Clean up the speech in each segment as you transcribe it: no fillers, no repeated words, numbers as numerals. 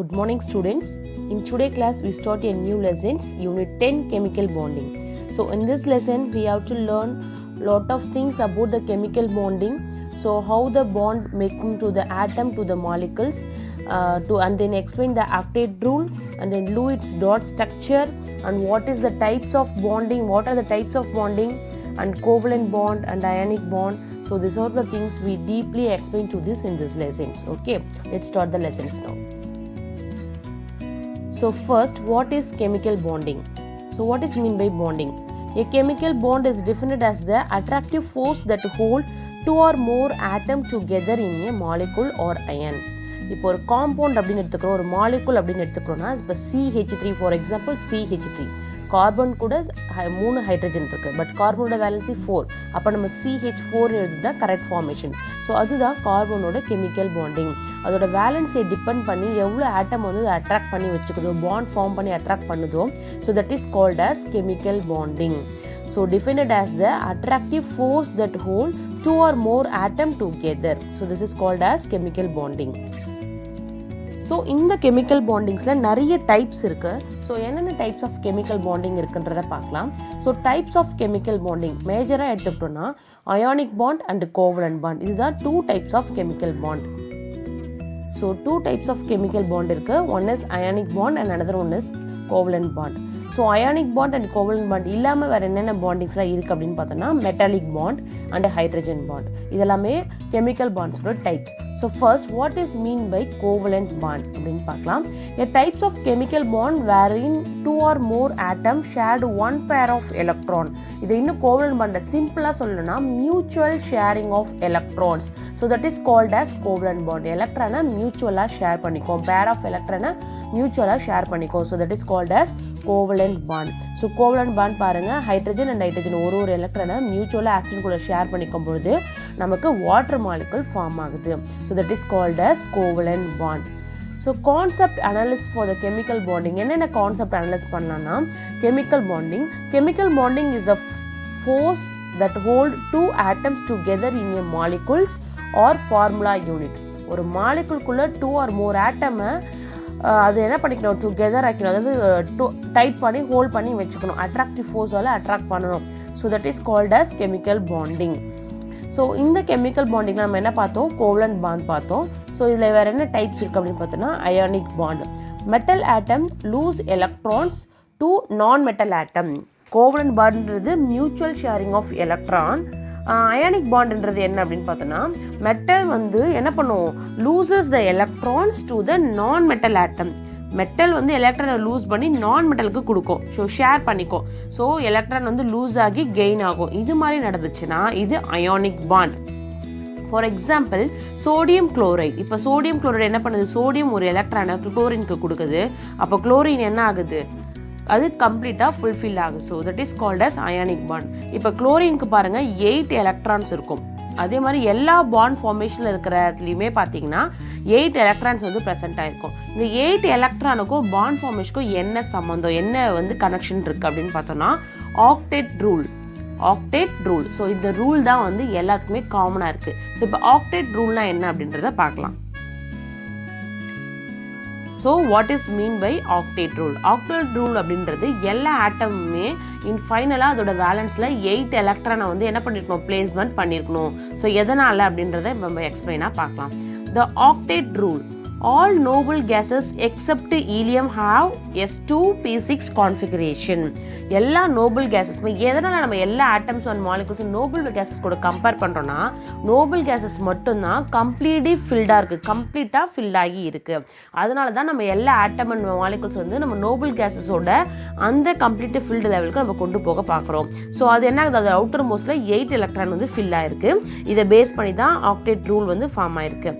Good morning students. In today's class we start a new lessons, unit 10 chemical bonding. So in this lesson we have to learn lot of things about the chemical bonding. So how the bond making to the atom to the molecules and then explain the octet rule and then Lewis dot structure and what is the types of bonding, what are the types of bonding and covalent bond and ionic bond. So these are the things we deeply explain to this in this lessons. Okay, let's start the lessons now. So first, what is chemical bonding? So what is mean by bonding? A chemical bond is defined as the attractive force that hold two or more atoms together in a molecule or ion. இப்போ ஒரு compound அப்படின்னு எடுத்துக்கிறோம், ஒரு molecule அப்படின்னு எடுத்துக்கிறோம்னா இப்போ CH3 for example CH3 carbon கூட 3 hydrogen இருக்குது, but கார்பனோட valency 4, அப்போ நம்ம CH4 எழுதுதான் கரெக்ட் ஃபார்மேஷன். ஸோ அதுதான் கார்பனோட கெமிக்கல் பாண்டிங். அதோட வேலன்ஸை டிபெண்ட் பண்ணி எவ்வளோ ஆட்டம் வந்து அட்ராக்ட் பண்ணி வச்சுக்குதோ, பாண்ட் ஃபார்ம் பண்ணி அட்ராக்ட் பண்ணுதோ, so that is called as chemical bonding. So defined as the attractive force that hold two or more atoms together. So this is called as chemical bonding. So இந்த chemical பாண்டிங்ஸில் நிறைய types இருக்குது. So என்னென்ன types of chemical bonding இருக்குன்றதை பார்க்கலாம். So types of chemical bonding மேஜராக எடுத்துக்கிட்டோம்னா ionic bond and covalent bond, இதுதான் 2 types of chemical bond. So 2 types of chemical bond இருக்குது. One is ionic bond and another one is covalent bond. So ionic bond and covalent bond இல்லாமல் வேறு என்னென்ன பாண்டிங்ஸ்லாம் இருக்குது அப்படின்னு பார்த்தோன்னா metallic bond and hydrogen bond, இதெல்லாமே கெமிக்கல் பாண்ட்ஸோட types. So first, what is mean by covalent bond அப்படின்னு பார்க்கலாம். A types of chemical bond wherein 2 or more atoms shared one pair of electron. இது இன்னும் கோவலன்ட் பாண்டை சிம்பிளாக சொல்லணும்னா mutual sharing of electrons. So that is called as covalent bond. எலக்ட்ரானை மியூச்சுவலாக share பண்ணிக்கும், பேர் ஆஃப் எலக்ட்ரானை மியூச்சுவலாக ஷேர் பண்ணிக்கும். So that is called as covalent bond. So covalent bond பாருங்கள், ஹைட்ரஜன் அண்ட் ஹைட்ரஜன் ஒரு எலக்ட்ரானை மியூச்சுவலாக ஆக்சிஜன் கூட ஷேர் பண்ணிக்கும் பொழுது நமக்கு வாட்டர் மாலிகுல் ஃபார்ம் ஆகுது. So that is called as covalent bond. So concept analysis for the chemical bonding. என்னென்ன கான்செப்ட் அனலைஸ் பண்ணலாம்னா chemical bonding is a force that hold 2 atoms together in a molecules or formula unit. ஒரு மாலிகுல்குள்ளே 2 or more ஆட்டமை அது என்ன பண்ணிக்கணும், together ஆக்கணும், அதாவது tight பண்ணி ஹோல்ட் பண்ணி வச்சுக்கணும், அட்ராக்டிவ் ஃபோர்ஸால் அட்ராக்ட் பண்ணணும். So that is called as chemical bonding. So இந்த கெமிக்கல் பாண்டிங்கில் நம்ம என்ன பார்த்தோம், கோவலன்ட் பாண்ட் பார்த்தோம். ஸோ இதில் வேறு என்ன டைப்ஸ் இருக்குது அப்படின்னு பார்த்தோன்னா ionic bond. Metal atom loose electrons to non metal atom. Covalent பாண்ட்ன்றது mutual sharing of electron. Ionic பாண்ட்ன்றது என்ன அப்படின்னு பார்த்தோன்னா மெட்டல் வந்து என்ன பண்ணும், loses the electrons to the non metal atom. Metal வந்து எலக்ட்ரானை லூஸ் பண்ணி நான் மெட்டலுக்கு கொடுக்கும், ஸோ ஷேர் பண்ணிக்கும். ஸோ எலக்ட்ரான் வந்து லூஸ் ஆகி கெயின் ஆகும். இது மாதிரி நடந்துச்சுன்னா இது ionic bond. For example sodium chloride. இப்போ சோடியம் குளோரைட் என்ன பண்ணுது, சோடியம் ஒரு எலக்ட்ரானை குளோரினுக்கு கொடுக்குது, அப்போ குளோரின் என்ன ஆகுது, அது கம்ப்ளீட்டாக ஃபுல்ஃபில் ஆகுது. So that is called as ionic bond. இப்போ குளோரினுக்கு பாருங்கள் 8 எலக்ட்ரான்ஸ் இருக்கும். அதே மாதிரி எல்லா பாண்ட் ஃபார்மேஷனில் இருக்கிறதுலையுமே பார்த்தீங்கன்னா 8 எலக்ட்ரான்ஸ் வந்து ப்ரெசென்ட் ஆகிருக்கும். இந்த 8 எலக்ட்ரானுக்கும் பாண்ட் ஃபார்மேஷனுக்கும் என்ன சம்மந்தம், என்ன வந்து கனெக்ஷன் இருக்குது அப்படின்னு பார்த்தோன்னா ஆக்டேட் ரூல். ஸோ இந்த ரூல் தான் வந்து எல்லாத்துக்குமே காமனாக இருக்குது. ஸோ இப்போ ஆக்டேட் ரூல்னா என்ன அப்படின்றத பார்க்கலாம். So what is mean by octet rule? Octet rule அப்படின்றது எல்லா ஆட்டமுமே ஃபைனலாக அதோட வேலன்ஸில் 8 எலக்ட்ரானை வந்து என்ன பண்ணியிருக்கணும், பிளேஸ்மெண்ட் பண்ணியிருக்கணும். ஸோ எதனால் அப்படின்றத நம்ம எக்ஸ்பிளைனாக பார்க்கலாம். The octet rule, all noble gases except helium have s2p6 configuration. எல்லா நோபல் கேஸஸ்மே, எதனால் நம்ம எல்லா atoms and molecules noble gases கூட கம்பேர் பண்ணுறோன்னா நோபல் கேஸஸ் மட்டும்தான் கம்ப்ளீட்லி கம்ப்ளீட்டாக ஃபில்ட் ஆகி இருக்குது. அதனால தான் நம்ம எல்லா ஆட்டம் அண்ட் மாலிகுல்ஸ் வந்து நம்ம நோபல் கேஸஸோட அந்த கம்ப்ளீட் ஃபில்டு லெவலுக்கு நம்ம கொண்டு போக பார்க்குறோம். ஸோ அது என்ன ஆகுது, அது அவுட்டர் மோஸ்ட்டில் 8 எலக்ட்ரான் வந்து ஃபில் ஆகிருக்கு. இதை பேஸ் பண்ணி தான் ஆக்டேட் ரூல் வந்து ஃபார்ம் ஆயிருக்கு.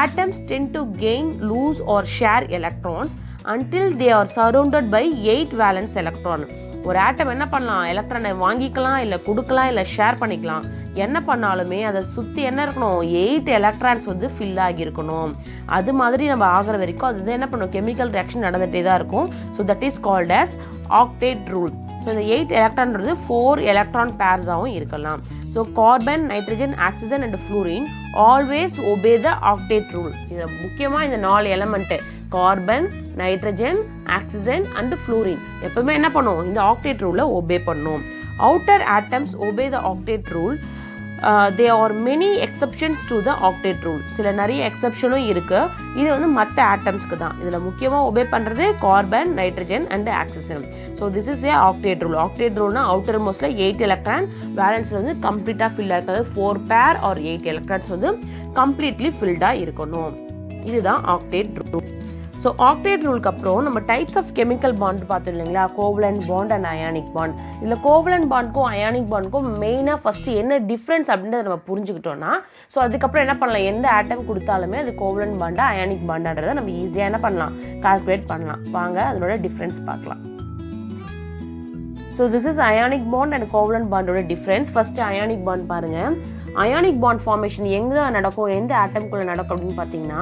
Atoms tend to gain, lose or share electrons until they are surrounded by 8 valence electron. ஒரு ஆட்டம் என்ன பண்ணலாம், எலக்ட்ரானை வாங்கிக்கலாம், இல்லை கொடுக்கலாம், இல்லை ஷேர் பண்ணிக்கலாம். என்ன பண்ணாலுமே அதை சுற்றி என்ன இருக்கணும், 8 எலக்ட்ரான்ஸ் வந்து ஃபில் ஆகியிருக்கணும். அது மாதிரி நம்ம ஆகிற வரைக்கும் அது என்ன பண்ணும், கெமிக்கல் ரியாக்ஷன் நடந்துகிட்டே தான் இருக்கும். So that is called as octet rule. So இந்த 8 எலக்ட்ரான்றது 4 எலக்ட்ரான் பேர்ஸாகவும் இருக்கலாம். So carbon, nitrogen, oxygen and fluorine always obey the octet rule. இது முக்கியமாக இந்த 4 element carbon, nitrogen, oxygen and fluorine எப்பவுமே என்ன பண்ணும், இந்த ஆக்டேட் ரூலை ஒபே பண்ணும். Outer atoms obey the octet rule. there are many exceptions to the octet rule. சில நிறைய எக்ஸப்ஷனும் இருக்கு. இது வந்து மற்ற ஆட்டம்ஸ்க்கு தான். இதில் முக்கியமாக ஒபே பண்ணுறது carbon, nitrogen and oxygen. So this is a octet rule. Octet ரூல்னா அவுட்டர் மோஸ்ட்டில் 8 எலக்ட்ரான், பேலன்ஸில் வந்து கம்ப்ளீட்டாக ஃபில் ஆகிறது 4 பேர் ஆர் 8 எலக்ட்ரான்ஸ் வந்து கம்ப்ளீட்லி ஃபில்டாக இருக்கணும். இதுதான் ஆக்டேட் ரூல். ஸோ ஆக்டேட் ரூலுக்கு அப்புறம் நம்ம டைப்ஸ் ஆஃப் கெமிக்கல் பாண்ட் பார்த்தோம் இல்லைங்களா, covalent bond and ionic bond. இதில் கோவலன்ட் பாண்டுக்கும் அயானிக் பாண்டுக்கும் மெயினாக ஃபஸ்ட்டு என்ன டிஃப்ரென்ஸ் அப்படின்றத நம்ம புரிஞ்சுக்கிட்டோம்னா, ஸோ அதுக்கப்புறம் என்ன பண்ணலாம், எந்த ஆட்டம் கொடுத்தாலுமே அது கோவலன்ட் பாண்டா அயானிக் பாண்டான்றதை நம்ம ஈஸியாக என்ன பண்ணலாம், கால்குலேட் பண்ணலாம். வாங்க அதனோட டிஃப்ரென்ஸ் பார்க்கலாம். So this is ionic bond and covalent பாண்டோட டிஃப்ரென்ஸ். ஃபஸ்ட்டு அயானிக் பாண்ட் பாருங்கள். அயானிக் பாண்ட் ஃபார்மேஷன் எங்கே நடக்கும், எந்த ஆட்டம்குள்ளே நடக்கும் அப்படின்னு பார்த்தீங்கன்னா,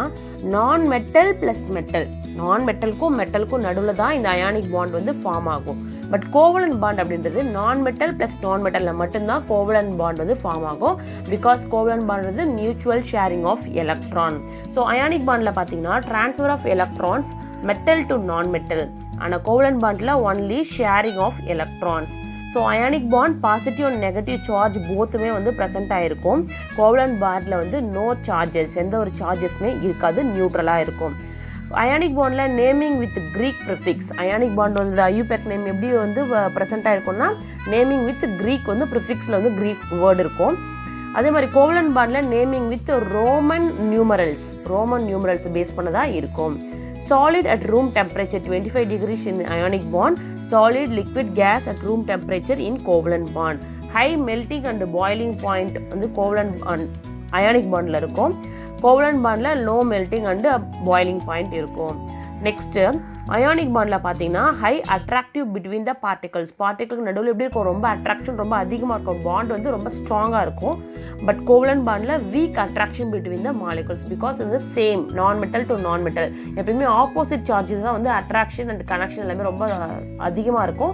நான் மெட்டல் ப்ளஸ் மெட்டல், நான் மெட்டலுக்கும் மெட்டலுக்கும் நடுவில் தான் இந்த அயானிக் பாண்ட் வந்து ஃபார்ம் ஆகும். பட் கோவலன்ட் பாண்ட் அப்படின்றது நான் மெட்டல் ப்ளஸ் நான் மெட்டலில் மட்டும்தான் கோவலன்ட் பாண்ட் வந்து ஃபார்ம் ஆகும். பிகாஸ் கோவலன்ட் பாண்ட் வந்து mutual sharing of electron. So ionic பாண்டில் பார்த்தீங்கன்னா transfer of electrons metal to non metal. ஆனால் கோவலன்ட் பாண்டில் only sharing of electrons. So ionic bond positive and negative charge போத்துமே வந்து present ஆகிருக்கும். கோவலன்ட் பாண்டில் வந்து நோ சார்ஜஸ், எந்த ஒரு சார்ஜஸ்மே இருக்காது, நியூட்ரலாக இருக்கும். அயானிக் பாண்டில் naming with Greek prefix. Ionic bond வந்து ஐயூபெக் நேம் எப்படி வந்து ப்ரெசென்ட் ஆகிருக்கும்னா, நேமிங் வித் க்ரீக் வந்து ப்ரிஃபிக்ஸில் வந்து க்ரீக் வேர்டு இருக்கும். அதே மாதிரி கோவலன்ட் பாண்டில் naming with Roman numerals base பண்ணதாக இருக்கும். Solid at room temperature 25 degrees in ionic bond, solid liquid gas at room temperature in covalent bond. High melting and boiling point வந்து covalent ionic bondல இருக்கும். covalent bondல low melting and boiling point இருக்கும். Next ionic பாண்டில் பார்த்தீங்கன்னா high attractive between the பார்ட்டிகளுக்கு நடுவில் எப்படி இருக்கும், ரொம்ப attraction ரொம்ப அதிகமாக இருக்கும், பாண்ட் வந்து ரொம்ப ஸ்ட்ராங்காக இருக்கும். பட் கோவலன்ட் பாண்டில் weak attraction between the molecules. Because இது same non metal to non metal, எப்பயுமே ஆப்போசிட் சார்ஜஸ் தான் வந்து அட்ராக்ஷன் அண்ட் கனெக்ஷன் எல்லாமே ரொம்ப அதிகமாக இருக்கும்.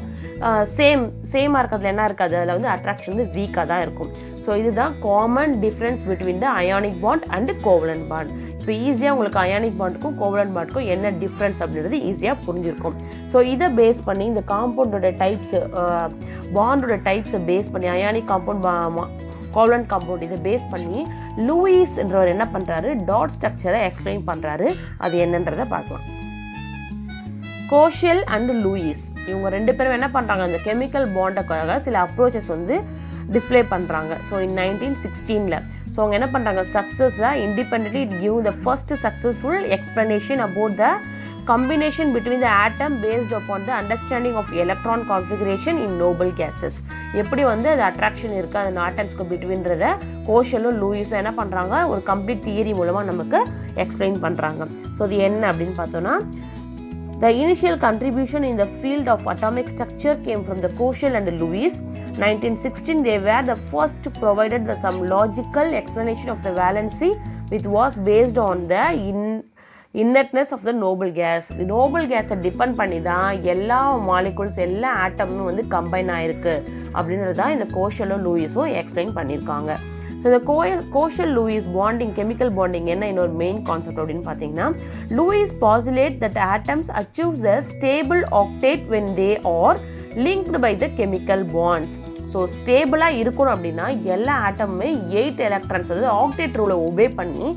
சேமாக இருக்கிறதுல என்ன இருக்காது, அதில் வந்து அட்ராக்ஷன் வந்து வீக்காக தான் இருக்கும். ஸோ இதுதான் common difference between the ionic bond and covalent bond. இப்போ ஈஸியாக உங்களுக்கு அயானிக் பாண்டுக்கும் கோவலன்ட் பாண்டுக்கும் என்ன டிஃப்ரென்ஸ் அப்படின்றது ஈஸியாக புரிஞ்சிருக்கும். ஸோ இதை பேஸ் பண்ணி இந்த காம்பவுண்டோட டைப்ஸ், பாண்டோட டைப்ஸை பேஸ் பண்ணி அயானிக் காம்பவுண்ட், கோவலன்ட் காம்பவுண்ட் இதை பேஸ் பண்ணி லூயிஸ் என்றவர் என்ன பண்ணுறாரு, டாட் ஸ்ட்ரக்சரை எக்ஸ்பிளைன் பண்ணுறாரு. அது என்னன்றதை பார்க்கலாம். கோஷல் அண்ட் லூயிஸ் இவங்க ரெண்டு பேரும் என்ன பண்ணுறாங்க, இந்த கெமிக்கல் பாண்டுக்காக சில அப்ரோச்சஸ் வந்து டிஸ்பிளே பண்ணுறாங்க. ஸோ இன் 1916 ஸோ அவங்க என்ன பண்ணுறாங்க, சக்ஸஸாக independently it give the first successful explanation about the combination between the atom based upon the understanding of electron configuration in noble gases. எப்படி வந்து அது அட்ராக்ஷன் இருக்குது அந்த ஆட்டம்ஸ்க்கு பிட்வீன்றத கோஷலும் லூயிஸும் என்ன பண்ணுறாங்க, ஒரு கம்ப்ளீட் தியரி மூலமாக நமக்கு எக்ஸ்பிளைன் பண்ணுறாங்க. ஸோ அது என்ன அப்படின்னு பார்த்தோன்னா, the initial contribution in the field of atomic structure came from the Koshel and Lewis. 1916 they were the first to provided some logical explanation of the valency which was based on the inertness of the noble gas. The noble gas depend பண்ணி தான் எல்லா molecules எல்லா ஆட்டமும் வந்து combine ஆயிருக்கு அப்படின்றது தான் இந்த கோஷலும் லூயிஸும் எக்ஸ்பிளைன் பண்ணியிருக்காங்க. ஸோ இந்த Kossel Lewis bonding, chemical bonding என்ன இன்னொரு மெயின் கான்செப்ட் அப்படின்னு பார்த்தீங்கன்னா, Lewis postulate that atoms achieves the stable octet when they are linked by the chemical bonds. So ஸ்டேபிளாக இருக்கணும் அப்படின்னா எல்லா ஆட்டமுமே 8 எலக்ட்ரான்ஸ் அதாவது ஆக்டேட் ரூலை ஒபே பண்ணி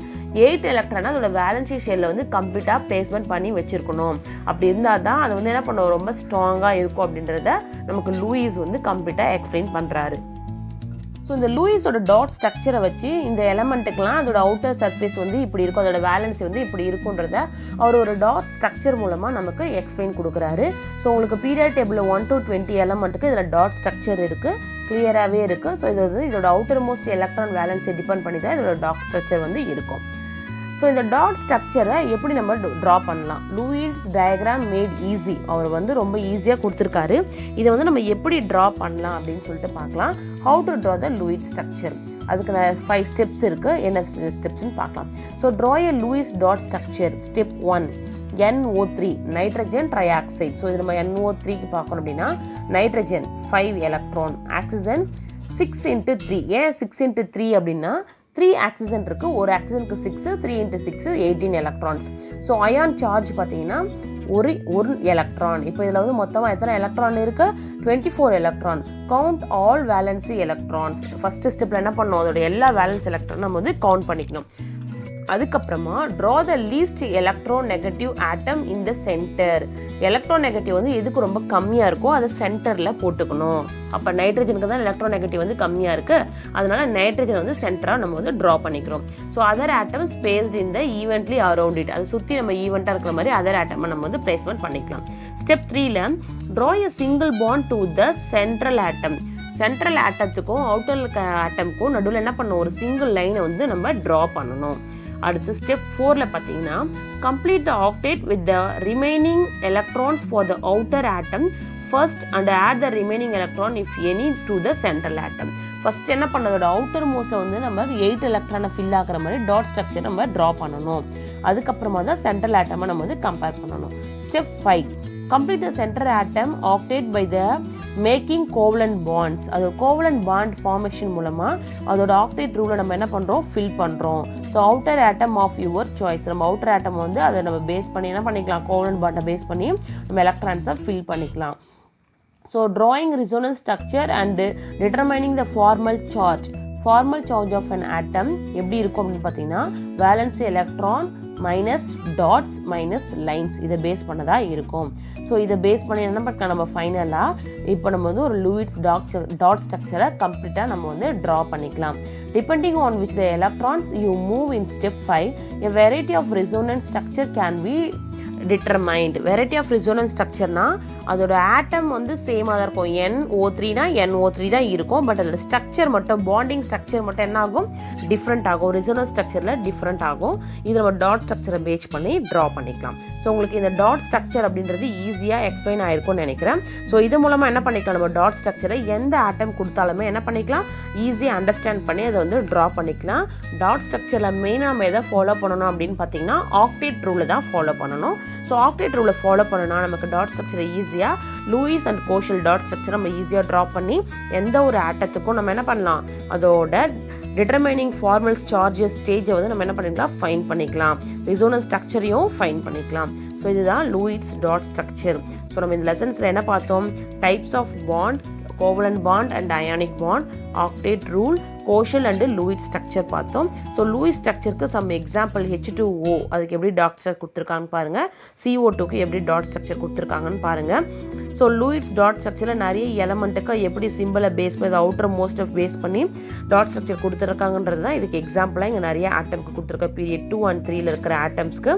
8 எலக்ட்ரானை அதோட வேலன்சி ஷேரில் வந்து கம்ப்ளீட்டாக பிளேஸ்மெண்ட் பண்ணி வச்சுருக்கணும். அப்படி இருந்தால் தான் அது வந்து என்ன பண்ணுவோம், ரொம்ப ஸ்ட்ராங்காக இருக்கும் அப்படின்றத நமக்கு லூயிஸ் வந்து கம்ப்ளீட்டாக எக்ஸ்பிளைன் பண்ணுறாரு. ஸோ இந்த லூயிஸோட டாட் ஸ்ட்ரக்சரை வச்சு இந்த எலமெண்ட்டுக்கெலாம் அதோட அவுட்டர் சர்ஃபேஸ் வந்து இப்படி இருக்கும், அதோட வேலன்சி வந்து இப்படி இருக்குன்றத அவர் ஒரு டாட் ஸ்ட்ரக்சர் மூலமாக நமக்கு எக்ஸ்பிளைன் கொடுக்குறாரு. ஸோ உங்களுக்கு பீரியட் டேபிளில் 1 to 20 எலமெண்ட்டுக்கு இதில் டாட் ஸ்ட்ரக்சர் இருக்குது, கிளியராகவே இருக்குது. ஸோ இது வந்து இதோட அவுட்டர் மோஸ்ட் எலக்ட்ரான் வேலன்ஸை டிபெண்ட் பண்ணி தான் இதோட டாட் ஸ்ட்ரக்சர் வந்து இருக்கும். ஸோ இந்த டாட் ஸ்ட்ரக்சரை எப்படி நம்ம ட்ரா பண்ணலாம், லூயிஸ் டயக்ராம் மேட் ஈஸி, அவர் வந்து ரொம்ப ஈஸியாக கொடுத்துருக்காரு. இதை வந்து நம்ம எப்படி ட்ரா பண்ணலாம் அப்படின்னு சொல்லிட்டு பார்க்கலாம். How to draw the Lewis structure, அதுக்கு 5 ஸ்டெப்ஸ் இருக்குது. என்ன ஸ்டெப்ஸ்ன்னு பார்க்கலாம். So draw a Lewis dot structure. Step 1 NO3 nitrogen trioxide. ஸோ இது நம்ம NO3க்கு பார்க்கணும் அப்படின்னா நைட்ரஜன் 5 எலக்ட்ரான், ஆக்சிஜன் 6 × 3. ஏன் 6 × 3 அப்படின்னா 3 ஆக்சிஜன் இருக்குது, ஒரு ஆக்சிஜனுக்கு 6, 3 × 6 18 எலக்ட்ரான்ஸ். ஸோ அயான் சார்ஜ் பார்த்தீங்கன்னா ஒரு எலக்ட்ரான். இப்போ இதில் வந்து மொத்தமாக எத்தனை எலக்ட்ரான் இருக்குது? 24 electron. Count all valency electrons. First ஸ்டெப்பில் என்ன பண்ணணும், அதோட எல்லா வேலன்ஸ் எலக்ட்ரான் நம்ம வந்து கவுண்ட் பண்ணிக்கணும். அதுக்கப்புறமா draw the least electronegative atom in the centre. Electronegative வந்து எதுக்கு ரொம்ப கம்மியாக இருக்கோ அதை சென்டரில் போட்டுக்கணும். அப்போ நைட்ரஜனுக்கு தான் எலக்ட்ரோநெகட்டிவ் வந்து கம்மியாக இருக்குது, அதனால நைட்ரஜன் வந்து சென்டராக நம்ம வந்து ட்ரா பண்ணிக்கிறோம். So other atom spaced in the evenly around it. அதை சுற்றி நம்ம ஈவெண்ட்டாக இருக்கிற மாதிரி அதர் ஆட்டமை நம்ம வந்து பிளேஸ்மெண்ட் பண்ணிக்கலாம். ஸ்டெப் 3ல draw a single bond to the central atom. Central ஆட்டத்துக்கும் அவுட்டர் ஆட்டமுக்கும் நடுவில் என்ன பண்ணணும், ஒரு சிங்கிள் லைனை வந்து நம்ம ட்ரா பண்ணணும். அடுத்து ஸ்டெப் 4ல பார்த்தீங்கன்னா complete the octet with the remaining electrons for the outer atom first and add the remaining electron if any to the central atom. First என்ன பண்ணதோட அவுட்டர் மோஸ்ட்டில் வந்து நம்ம 8 எலக்ட்ரானை ஃபில் ஆகிற மாதிரி டாட் ஸ்ட்ரக்சர் நம்ம ட்ரா பண்ணணும். அதுக்கப்புறமா தான் சென்ட்ரல் ஆட்டமை நம்ம வந்து கம்பேர் பண்ணணும். Step 5 complete the center atom octet by the making covalent bonds. அது covalent bond formation மூலமா அதோட octet rule நம்ம என்ன பண்றோம், fill பண்றோம். So outer atom of your choice. நம்ம outer atom வந்து அதை நம்ம பேஸ் பண்ணி என்ன பண்ணிக்கலாம், covalent bond பேஸ் பண்ணி நம்ம எலக்ட்ரான்ஸை fill பண்ணிக்கலாம். So drawing resonance structure and determining the formal charge. Formal charge of an atom எப்படி இருக்கும் அப்படின்னு பார்த்தீங்கன்னா valency electron minus dots minus lines இதை பேஸ் பண்ணதாக இருக்கும். ஸோ இதை பேஸ் பண்ணி என்ன பண்ணலாம், நம்ம ஃபைனலாக இப்போ நம்ம வந்து ஒரு லூயிட்ஸ் டாட் ஸ்ட்ரக்சரை கம்ப்ளீட்டாக நம்ம வந்து ட்ரா பண்ணிக்கலாம். Depending on which the electrons you move in step 5 a variety of resonance structure can be determined. Variety of resonance ஸ்ட்ரக்சர்னா அதோட ஆட்டம் வந்து சேமாக தான் இருக்கும். NO3னா NO3 தான் இருக்கும், பட் அதோட ஸ்ட்ரக்சர் மட்டும் பாண்டிங் ஸ்ட்ரக்சர் மட்டும் என்ன ஆகும், டிஃப்ரெண்ட் ஆகும். ரெசோனன்ஸ் ஸ்ட்ரக்சரில் டிஃப்ரெண்ட் ஆகும். இது நம்ம டாட் ஸ்ட்ரக்சரை பேஸ் பண்ணி ட்ரா பண்ணிக்கலாம். ஸோ உங்களுக்கு இந்த டாட் ஸ்ட்ரக்சர் அப்படின்றது ஈஸியாக எக்ஸ்பிளைன் ஆகிருக்கும்னு நினைக்கிறேன். ஸோ இது மூலமாக என்ன பண்ணிக்கலாம், நம்ம டாட் ஸ்ட்ரக்சரை எந்த ஆட்டம் கொடுத்தாலுமே என்ன பண்ணிக்கலாம், ஈஸியாக அண்டர்ஸ்டாண்ட் பண்ணி அதை வந்து ட்ரா பண்ணிக்கலாம். டாட் ஸ்ட்ரக்சரில் மெயினாக நம்ம எதை ஃபாலோ பண்ணணும் அப்படின்னு பார்த்தீங்கன்னா ஆக்டேட் ரூலை தான் ஃபாலோ பண்ணணும். ஸோ ஆக்டேட் ரூலை ஃபாலோ பண்ணணும்னா நமக்கு டாட் ஸ்ட்ரக்சரை ஈஸியாக லூயிஸ் அண்ட் கோஷல் டாட் ஸ்ட்ரக்சரை நம்ம ஈஸியாக ட்ரா பண்ணி எந்த ஒரு ஆட்டத்துக்கும் நம்ம என்ன பண்ணலாம், அதோட டிட்டர்மைனிங் ஃபார்மல் சார்ஜஸ் ஸ்டேஜை வந்து நம்ம என்ன பண்ணிக்கலாம், ஃபைன் பண்ணிக்கலாம். ரெசோனன்ஸ் ஸ்ட்ரக்சரையும் ஃபைன் பண்ணிக்கலாம். ஸோ இதுதான் லூயிட்ஸ் டாட் ஸ்ட்ரக்சர். ஸோ நம்ம இந்த லெசன்ஸில் என்ன பார்த்தோம், types of bond, covalent bond and ionic bond, octet rule, Kossel and Lewis structure பார்த்தோம். ஸோ லூயிட் ஸ்ட்ரக்சருக்கு சம் எக்ஸாம்பிள் H2O அதுக்கு எப்படி டாட் ஸ்ட்ரக்சர் கொடுத்துருக்காங்கன்னு பாருங்கள், CO2க்கு எப்படி டாட் ஸ்ட்ரக்சர் கொடுத்துருக்காங்கன்னு பாருங்கள். ஸோ லூயிட்ஸ் டாட் ஸ்ட்ரக்சரில் நிறைய எலமெண்ட்டுக்கு எப்படி சிம்பிளை பேஸ் பண்ணி அவுட்டர் மோஸ்ட்டை பேஸ் பண்ணி டாட் ஸ்ட்ரக்சர் கொடுத்துருக்காங்கன்றது தான் இதுக்கு எக்ஸாம்பிளாக இங்கே நிறைய ஆட்டம்க்கு கொடுத்துருக்க பீரியட் 2 and 3ல் இருக்கிற ஆட்டம்ஸ்க்கு.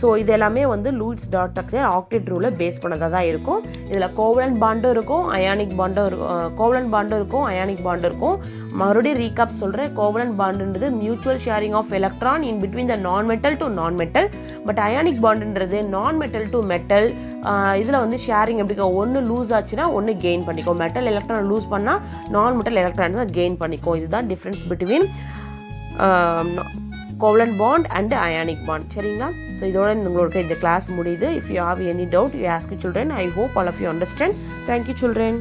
ஸோ இது எல்லாமே வந்து லூயிட்ஸ் டாட் ஸ்ட்ரக்சர் ஆக்டேட் ரூலை பேஸ் பண்ணதாக தான் இருக்கும். இதில் கோவலன்ட் பாண்டும் இருக்கும், அயானிக் பாண்டும் இருக்கும். கோவலன்ட் பாண்டும் இருக்கும், அயானிக் பாண்டும் இருக்கும். மறுபடியும் ரீகாப் சொல்கிறேன், கோவலன்ட் பாண்டுன்றது mutual sharing of electron in between the non metal to non metal. But ionic பாண்டுன்றது நான் மெட்டல் டு மெட்டல். இதில் வந்து ஷேரிங் எப்படி ஒன்று லூஸ் ஆச்சுன்னா ஒன்று கெயின் பண்ணிக்கும். மெட்டல் எலக்ட்ரான் லூஸ் பண்ணால் நான் மெட்டல் எலக்ட்ரான் தான் கெயின் பண்ணிக்கும். இதுதான் difference between covalent bond and ionic bond. சரிங்களா? ஸோ இதோட உங்களுக்கு இந்த கிளாஸ் முடியுது. If you have any doubt you ask children. I hope all of you understand. Thank you children.